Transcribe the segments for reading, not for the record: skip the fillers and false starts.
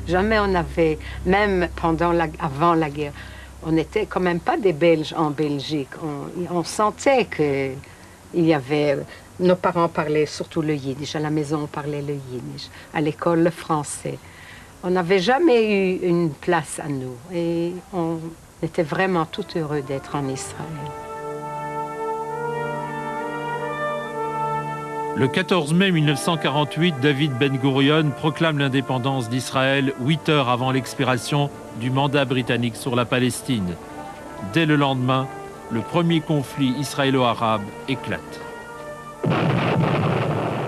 Jamais on avait, même avant la guerre, on n'était quand même pas des Belges en Belgique. On sentait qu'il y avait... Nos parents parlaient surtout le yiddish. À la maison, on parlait le yiddish. À l'école, le français. On n'avait jamais eu une place à nous. Et on était vraiment tout heureux d'être en Israël. Le 14 mai 1948, David Ben-Gurion proclame l'indépendance d'Israël 8 heures avant l'expiration du mandat britannique sur la Palestine. Dès le lendemain, le premier conflit israélo-arabe éclate.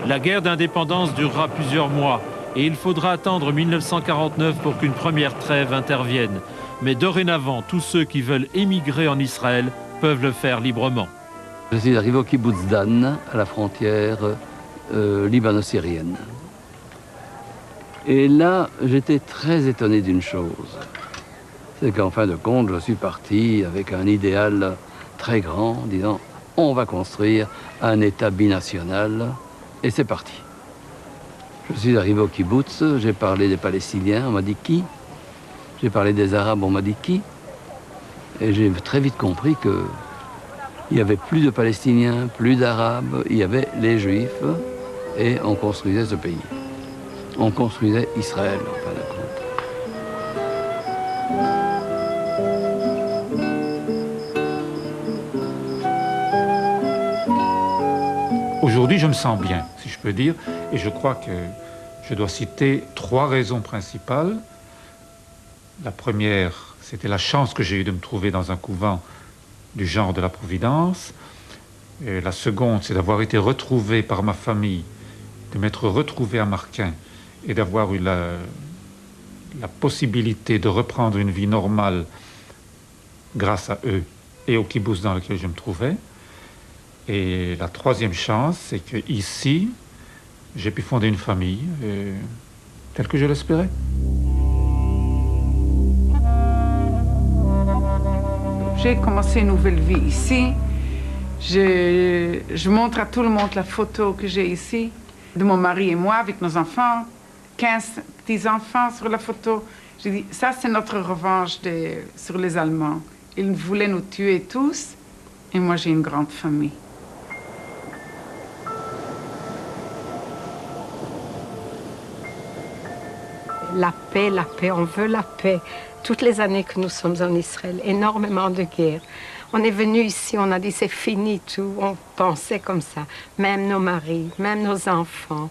La guerre d'indépendance durera plusieurs mois et il faudra attendre 1949 pour qu'une première trêve intervienne. Mais dorénavant, tous ceux qui veulent émigrer en Israël peuvent le faire librement. Je suis arrivé au kibbutz Dan, à la frontière libano-syrienne. Et là, j'étais très étonné d'une chose. C'est qu'en fin de compte, je suis parti avec un idéal très grand, disant on va construire un État binational, et c'est parti. Je suis arrivé au kibbutz, j'ai parlé des Palestiniens, on m'a dit qui? J'ai parlé des Arabes, on m'a dit qui? Et j'ai très vite compris que il n'y avait plus de Palestiniens, plus d'Arabes, il y avait les Juifs, et on construisait ce pays. On construisait Israël, en fin de compte. Aujourd'hui, je me sens bien, si je peux dire, et je crois que je dois citer 3 raisons principales. La première, c'était la chance que j'ai eue de me trouver dans un couvent du genre de la Providence. Et la seconde, c'est d'avoir été retrouvé par ma famille, de m'être retrouvé à Marquin et d'avoir eu la possibilité de reprendre une vie normale grâce à eux et au kibbutz dans lequel je me trouvais. Et la troisième chance, c'est qu'ici, j'ai pu fonder une famille telle que je l'espérais. J'ai commencé une nouvelle vie ici. Je montre à tout le monde la photo que j'ai ici, de mon mari et moi avec nos enfants, 15 petits-enfants sur la photo. J'ai dit, ça c'est notre revanche sur les Allemands. Ils voulaient nous tuer tous, et moi j'ai une grande famille. La paix, on veut la paix. Toutes les années que nous sommes en Israël, énormément de guerres. On est venu ici, on a dit c'est fini tout, on pensait comme ça. Même nos maris, même nos enfants,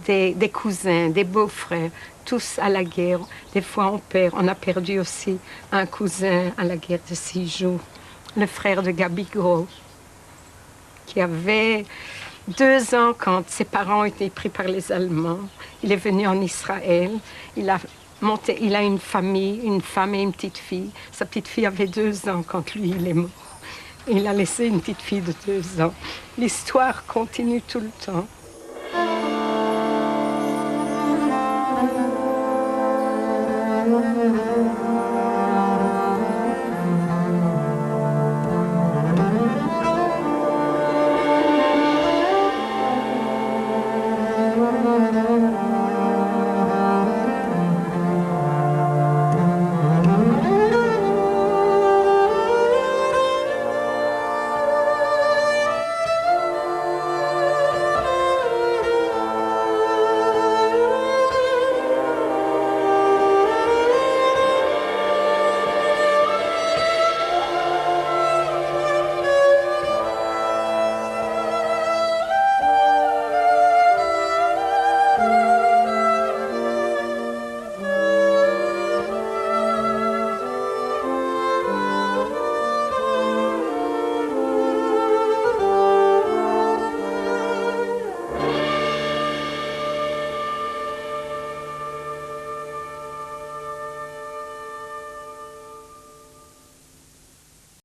des cousins, des beaux-frères, tous à la guerre. Des fois on perd, on a perdu aussi un cousin à la guerre de 6 jours, le frère de Gabi Gros, qui avait 2 ans quand ses parents ont été pris par les Allemands. Il est venu en Israël, il a une famille, une femme et une petite fille. Sa petite fille avait 2 ans quand lui, il est mort. Il a laissé une petite fille de 2 ans. L'histoire continue tout le temps.